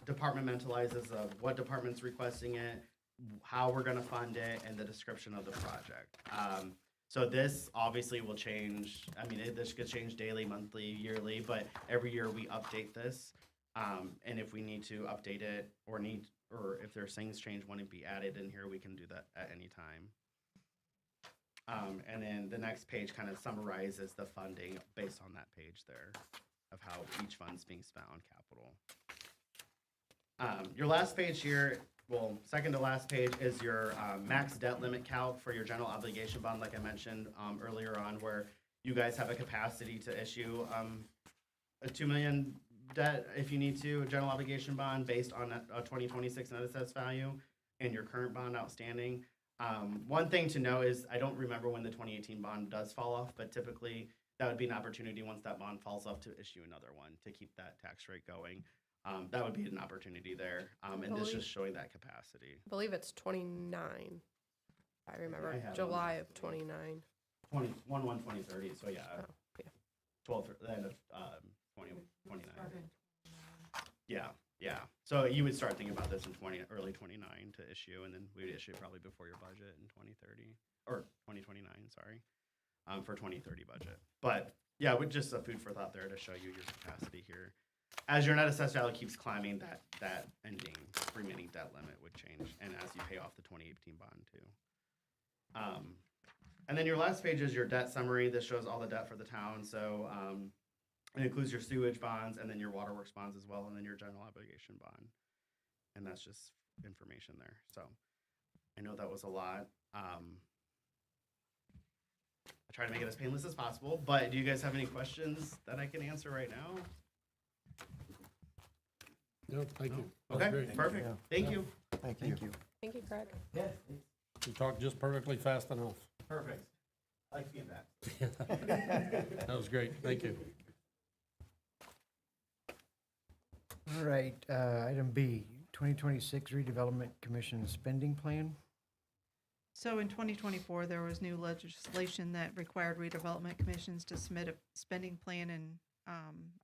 J: departmentalizes of what department's requesting it, how we're going to fund it, and the description of the project. So this obviously will change. I mean, this could change daily, monthly, yearly, but every year we update this. And if we need to update it or if there's things change want to be added in here, we can do that at any time. And then the next page kind of summarizes the funding based on that page there of how each fund's being spent on capital. Your last page here, well, second to last page, is your max debt limit calc for your general obligation bond, like I mentioned earlier on, where you guys have a capacity to issue a $2 million debt if you need to, a general obligation bond based on a 2026 net assessed value and your current bond outstanding. One thing to know is I don't remember when the 2018 bond does fall off, but typically that would be an opportunity once that bond falls off to issue another one to keep that tax rate going. That would be an opportunity there. And this is just showing that capacity.
K: I believe it's 29. I remember
J: I have
K: July of 29.
J: 2030. So yeah,
K: Oh, yeah.
J: 12, the end of 2029. Yeah. So you would start thinking about this in early 29 to issue, and then we would issue it probably before your budget in 2030 or 2029. Sorry, for 2030 budget. But yeah, with just a food for thought there to show you your capacity here. As your net assessed value keeps climbing, that ending remaining debt limit would change, and as you pay off the 2018 bond too. And then your last page is your debt summary. This shows all the debt for the town. So it includes your sewage bonds and then your waterworks bonds as well, and then your general obligation bond. And that's just information there. So I know that was a lot. I try to make it as painless as possible, but do you guys have any questions that I can answer right now?
H: No, thank you. That's
J: Okay,
H: great.
J: perfect. Thank you.
I: Thank you.
K: Thank you, Craig.
H: You talked just perfectly fast enough.
J: Perfect. I like being back.
H: That was great. Thank you.
B: All right, item B, 2026 Redevelopment Commission Spending Plan.
C: So in 2024, there was new legislation that required redevelopment commissions to submit a spending plan and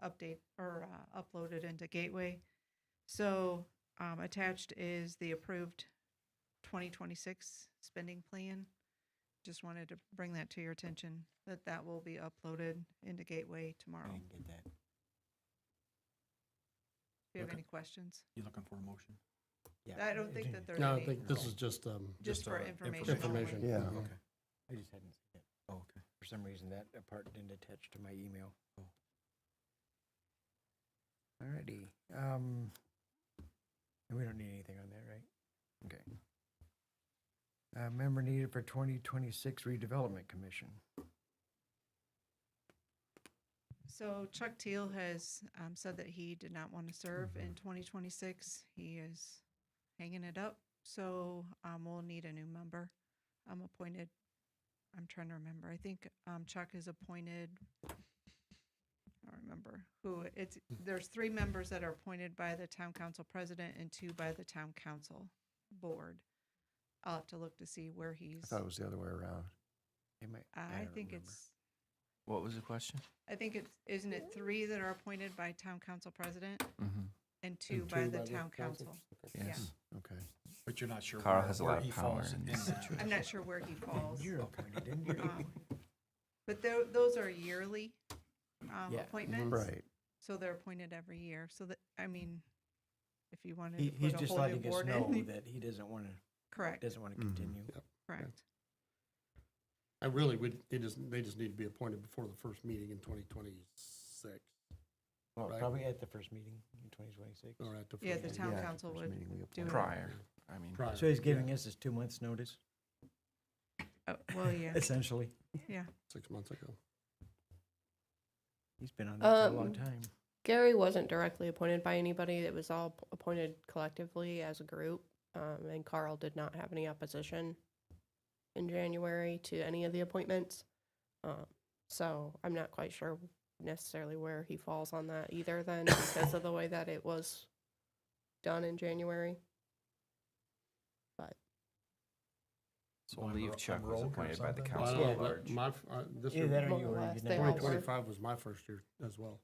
C: update or upload it into Gateway. So attached is the approved 2026 spending plan. Just wanted to bring that to your attention, that will be uploaded into Gateway tomorrow.
B: I didn't get that.
C: Do you have
D: Okay.
C: any questions?
D: You looking for a motion?
B: Yeah,
C: I don't think that there's
H: No, I
C: any,
H: think this is just,
C: just for information.
H: information.
C: only.
I: Yeah.
H: Mhm.
D: Okay.
B: I just hadn't seen it.
D: Oh, okay.
B: For some reason, that part didn't attach to my email. Alrighty, and we don't need anything on that, right? Okay. Member needed for 2026 redevelopment commission.
C: So Chuck Teal has said that he did not want to serve in 2026. He is hanging it up. So we'll need a new member. I'm appointed. I'm trying to remember. I think Chuck is appointed. I don't remember who. There's 3 members that are appointed by the town council president and 2 by the town council board. I'll have to look to see where
I: I
C: he's.
I: thought it was the other way around.
C: I think
B: remember.
F: What was the question?
C: I think isn't it 3 that are appointed by town council president
F: Mm-hmm.
C: and 2 by the town council?
H: Okay.
F: Yes.
I: Okay.
D: But you're not sure.
F: Carl
D: where-
F: has a
D: where
F: lot of
D: he
F: power
D: falls
F: in
D: in
F: this.
D: situation.
C: I'm not sure where he falls.
B: You're appointed, didn't you?
C: But those are yearly
B: Yeah.
C: appointments.
I: Right.
C: So they're appointed every year. So that, I mean, if you wanted
B: He,
C: to
B: he's
C: put a
B: just
C: whole new
B: letting us
C: board
B: know
C: in.
B: that he doesn't want to,
C: Correct,
B: doesn't want to
I: Mhm.
B: continue.
C: correct.
H: And really, they just need to be appointed before the first meeting in 2026,
B: Well,
H: Right.
B: probably at the first meeting in 2026.
H: or at the first.
C: Yeah, the
H: meeting.
C: town
I: Yeah,
C: council
I: first
C: would
I: meeting we
C: do
I: appoint.
C: it.
F: Prior, I mean.
H: Prior,
B: So he's
H: yeah,
B: giving us his 2 months' notice,
C: Well, yeah,
B: essentially.
C: yeah.
H: 6 months ago.
B: He's been on it for a long
K: Um,
B: time.
K: Gary wasn't directly appointed by anybody. It was all appointed collectively as a group. And Carl did not have any opposition in January to any of the appointments. So I'm not quite sure necessarily where he falls on that either then because of the way that it was done in January. But
D: So
F: I
D: I'm
F: believe
D: ro-
F: Chuck
D: I'm
F: was
D: rogue or
F: appointed by the
D: something?
F: council.
H: Well, I
F: at
H: know,
F: large.
H: this
B: Either
H: year,
B: that or
K: More
B: you
K: or
B: were
K: less,
B: in
K: they
B: there.
K: all-
H: 2025 was my first year as well,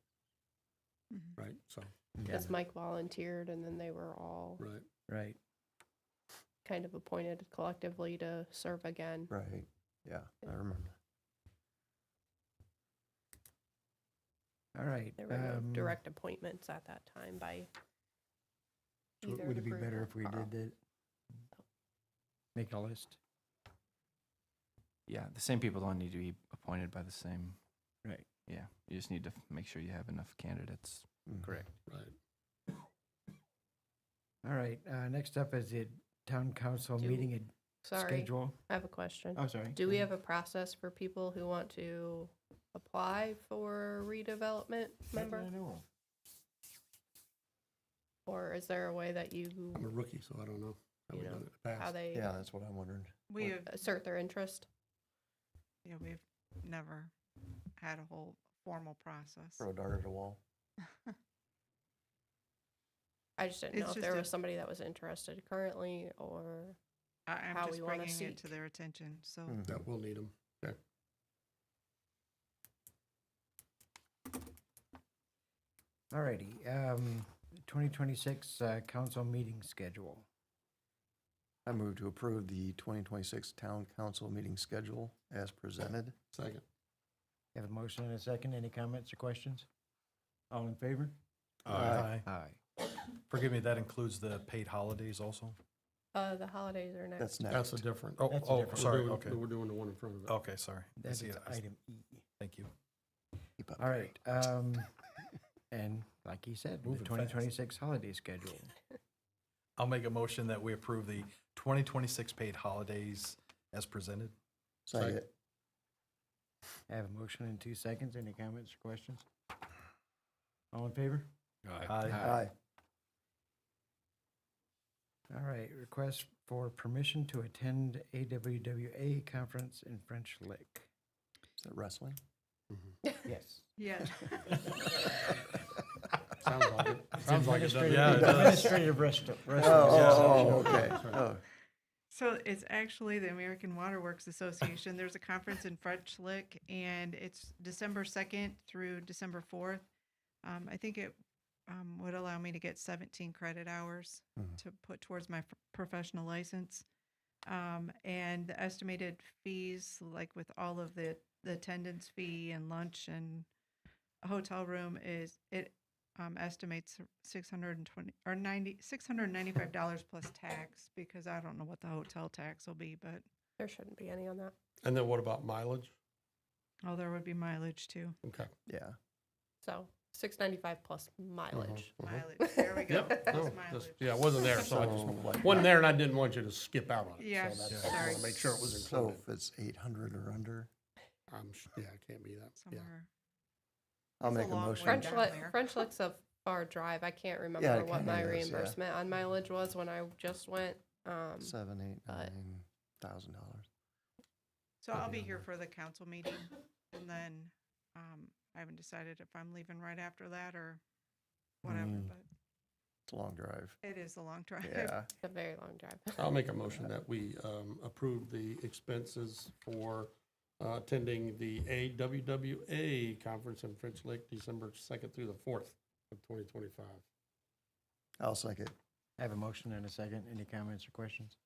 C: Mhm.
H: right? So,
K: because Mike volunteered and then they were all
H: right.
B: Right.
K: kind of appointed collectively to serve again.
I: Right. Yeah, I remember.
B: All right.
K: There were no direct appointments at that time by
B: so
K: either
B: would
K: the
B: it be
K: group
B: better
K: or
B: if we
K: Carl.
B: did that? Make a list?
F: Yeah, the same people don't need to be appointed by the same.
B: Right.
F: Yeah, you just need to make sure you have enough candidates.
I: Mhm.
B: Correct.
H: Right.
B: All right, next up is the town council
K: Do-
B: meeting
K: Sorry,
B: schedule.
K: I have a question.
B: Oh, sorry.
K: Do we have a process for people who want to apply for redevelopment member? Or is there a way that you
H: I'm a rookie, so I don't know how
K: You
H: we
K: know,
H: done it in the
K: how
H: past.
K: they
I: Yeah, that's what I'm wondering.
C: We have,
K: assert their interest?
C: we've never had a whole formal process.
I: Throw a dart at a wall.
K: I just didn't
C: It's
K: know if
C: just
K: there
C: a-
K: was somebody that was interested currently or
C: I'm
K: how
C: just
K: we wanna
C: bringing it to
K: seek.
C: their attention, so.
I: Mhm.
H: Yeah, we'll need them. Okay.
B: All righty, 2026 council meeting schedule.
I: I move to approve the 2026 town council meeting schedule as presented.
H: Second.
B: Have a motion and a second. Any comments or questions? All in favor?
D: Aye.
B: Aye.
D: Forgive me, that includes the paid holidays also?
K: the holidays are next.
I: That's
H: That's
I: next.
H: a different.
D: Oh,
B: That's a
D: oh,
B: different-
D: sorry,
H: We're doing-
D: okay.
H: We're doing the one in front of it.
D: Okay, sorry. I
B: That
D: see
B: is
D: it.
B: item E.
D: Thank you.
I: Keep up,
B: All
I: Gary.
B: right, and like he said, the
D: Moving fast.
B: 2026 holiday schedule.
D: I'll make a motion that we approve the 2026 paid holidays as presented.
I: Second.
B: I have a motion in 2 seconds. Any comments or questions? All in favor?
D: Aye.
I: Aye.
B: All right, request for permission to attend AWWA conference in French Lick.
I: Is that wrestling?
B: Yes.
C: Yeah.
H: Sounds like it. Sounds like it. doesn't
D: Yeah, it
H: it?
D: does.
B: Administrative wrestling.
I: Oh, okay. Oh,
C: So it's actually the American Water Works Association. There's a conference in French Lick, and it's December 2nd through December 4th. I think it would allow me to get 17 credit hours
I: Mhm.
C: to put towards my professional license. And the estimated fees, like with all of the attendance fee and lunch and a hotel room, estimates $695 plus tax, because I don't know what the hotel tax will be, but
K: There shouldn't be any on that.
H: And then what about mileage?
C: there would be mileage too.
H: Okay.
I: yeah.
K: So $6.95 plus mileage.
C: Mileage, there we go.
H: Yep.
C: Plus
H: No,
C: mileage.
H: just- Yeah, it wasn't there, so I just,
I: So, like,
H: wasn't there and I didn't want you to skip out on it.
C: Yeah,
H: So that's-
C: sorry.
H: I want to make sure it was
I: So
H: included.
I: if it's 800 or under,
H: Yeah, it can't be that, yeah.
C: Somewhere.
I: I'll
C: It's a
I: make a
C: long way
I: motion.
K: French
C: down
K: Lick,
C: there.
K: French Lick's a far drive. I can't
I: Yeah,
K: remember
I: it
K: what
I: kinda
K: my
I: is, yeah.
K: reimbursement on mileage was when I just went.
I: 7, 8,
K: but-
I: $9,000.
C: So
I: Could
C: I'll
I: be
C: be
I: on
C: here
I: there.
C: for the council meeting, and then, I haven't decided if I'm leaving right after that or whatever,
I: Mm.
C: but
I: It's a long drive.
C: it is a long drive.
I: Yeah.
K: It's a very long drive.
H: I'll make a motion that we approve the expenses for attending the AWWA conference in French Lick, December 2nd through the 4th of 2025.
I: I'll second.
B: I have a motion and a second. Any comments or questions?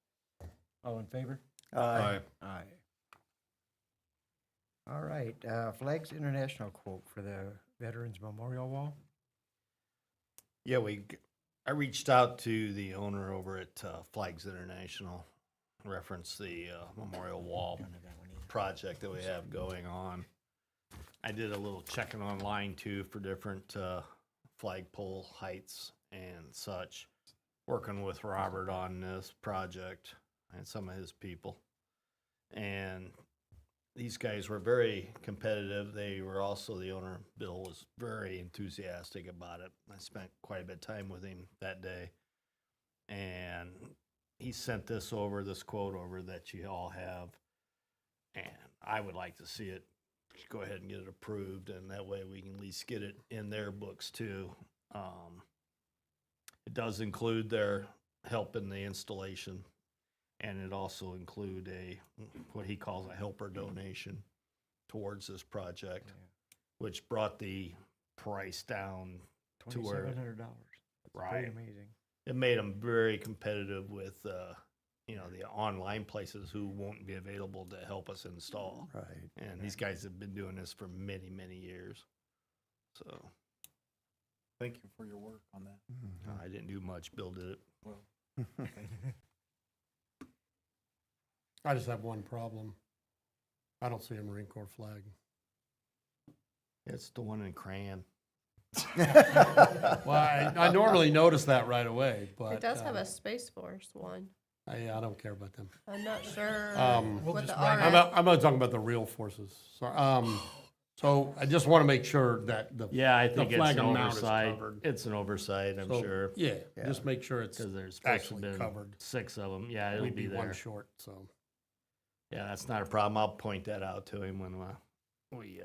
B: All in favor?
I: Aye.
B: Aye. All right, Flags International quote for the Veterans Memorial Wall.
A: Yeah, I reached out to the owner over at Flags International, reference the memorial wall
B: Don't have that one either.
A: project that we have going on. I did a little checking online too for different flagpole heights and such, working with Robert on this project and some of his people. And these guys were very competitive. They were also, the owner, Bill, was very enthusiastic about it. I spent quite a bit of time with him that day. And he sent this quote over that you all have. And I would like to see it, go ahead and get it approved, and that way we can at least get it in their books too. It does include their help in the installation. And it also include what he calls a helper donation towards this project, which brought the price down to where,
B: $2,700. That's pretty
A: right.
B: amazing.
A: It made them very competitive with, the online places who won't be available to help us install.
I: Right.
A: And these guys have been doing this for many, many years. So
D: Thank you for your work on that.
I: Mhm.
A: I didn't do much, Bill did it.
H: I just have one problem. I don't see a Marine Corps flag.
A: It's the one in Crayon.
H: Well, I normally notice that right away, but.
K: It does have a Space Force one.
H: I don't care about them.
K: I'm not sure
H: We'll
K: what the
H: I'm
K: RF.
H: not talking about the real forces. So I just want to make sure that the.
A: Yeah, I
H: the
A: think it's
H: flag
A: an
H: amount is
A: oversight.
H: covered.
A: It's an oversight, I'm
H: So,
A: sure.
H: Yeah,
I: Yeah.
H: just make sure it's
A: Because there's supposed to
H: actually
A: have
H: covered.
A: been 6 of them. Yeah, it'll
H: We'd
A: be
H: be one
A: there.
H: short, so.
A: Yeah, that's not a problem. I'll point that out to him when we,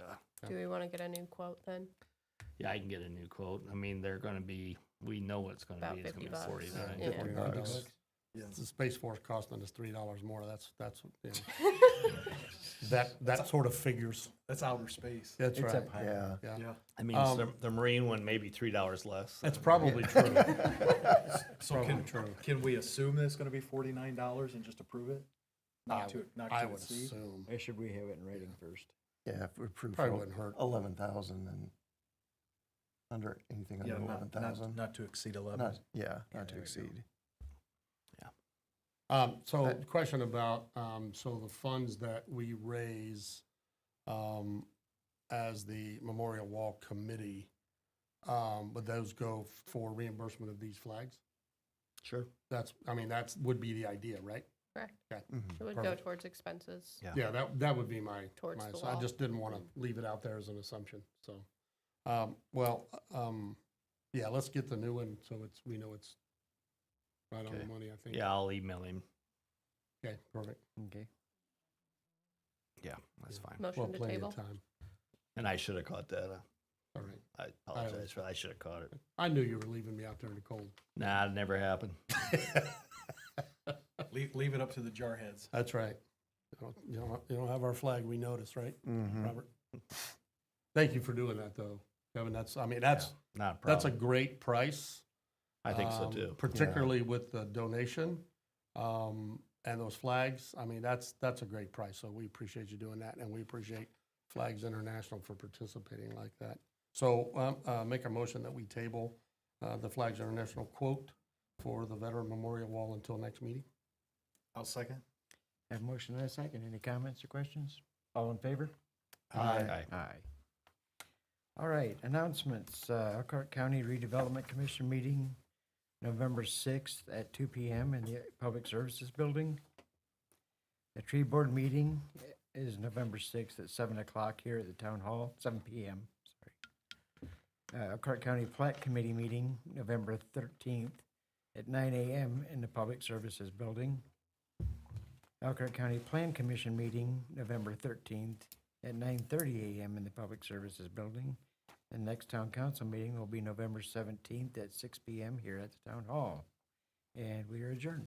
K: Do we want to get a new quote then?
A: yeah, I can get a new quote. I mean, they're gonna be, we know what it's gonna
K: About
A: be. It's gonna be
K: 50 bucks.
A: 49.
K: Yeah.
I: 50
H: $50.
I: bucks.
H: The Space Force costing us $3 more, that's, you know, that sort of figures.
D: That's outer space.
H: That's
B: It's
H: right,
B: up high.
H: yeah.
D: Yeah.
A: I mean, the Marine one, maybe $3 less.
H: That's probably true.
D: So
H: Probably true.
D: can we assume that it's gonna be $49 and just approve it? Not to
H: I
D: to
H: would
D: exceed?
H: assume.
B: Or should we have it in writing first?
I: Yeah, if we approve
H: Probably
I: for
H: wouldn't hurt.
I: 11,000 and under, anything under
D: Yeah,
I: 11,000.
D: not to exceed 11.
I: Not, yeah, not to
D: there you go.
I: exceed.
H: So question about, so the funds that we raise, as the Memorial Wall Committee, would those go for reimbursement of these flags?
A: Sure.
H: Would be the idea, right?
K: Correct.
H: Okay.
I: Mhm.
K: It would go
H: Perfect.
K: towards expenses.
A: Yeah.
H: Yeah, that would be my,
K: Towards the
H: I
K: wall.
H: just didn't want to leave it out there as an assumption, so. Yeah, let's get the new one, so we know it's right on the
A: Okay.
H: money, I think.
A: Yeah, I'll email him.
H: Okay, perfect.
B: Okay.
A: Yeah, that's fine.
H: Well,
K: Motion to
H: plenty
K: table.
H: of time.
A: And I should have caught that.
H: All right.
A: I apologize for, I should have caught it.
H: I knew you were leaving me out there in the cold.
A: Nah, it never happened.
D: Leave it up to the jarheads.
H: That's right. You don't have our flag, we notice, right,
I: Mhm.
H: Robert? Thank you for doing that, though, Kevin. That's
A: Not a
H: that's a
A: problem.
H: great price.
A: I think so too.
H: Particularly with the donation, and those flags. I mean, that's a great price. So we appreciate you doing that, and we appreciate Flags International for participating like that. So, make a motion that we table, the Flags International quote for the Veteran Memorial Wall until next meeting.
D: I'll second.
B: Have a motion and a second. Any comments or questions? All in favor?
A: Aye.
B: Aye. All right, announcements, Elkhart County Redevelopment Commission meeting, November 6th at 2 PM in the Public Services Building. The tree board meeting is November 6th at 7 o'clock here at the Town Hall, 7 PM, sorry. Elkhart County Plat Committee meeting, November 13th at 9 AM in the Public Services Building. Elkhart County Plan Commission meeting, November 13th at 9:30 AM in the Public Services Building. The next Town Council meeting will be November 17th at 6 PM here at the Town Hall. And we are adjourned.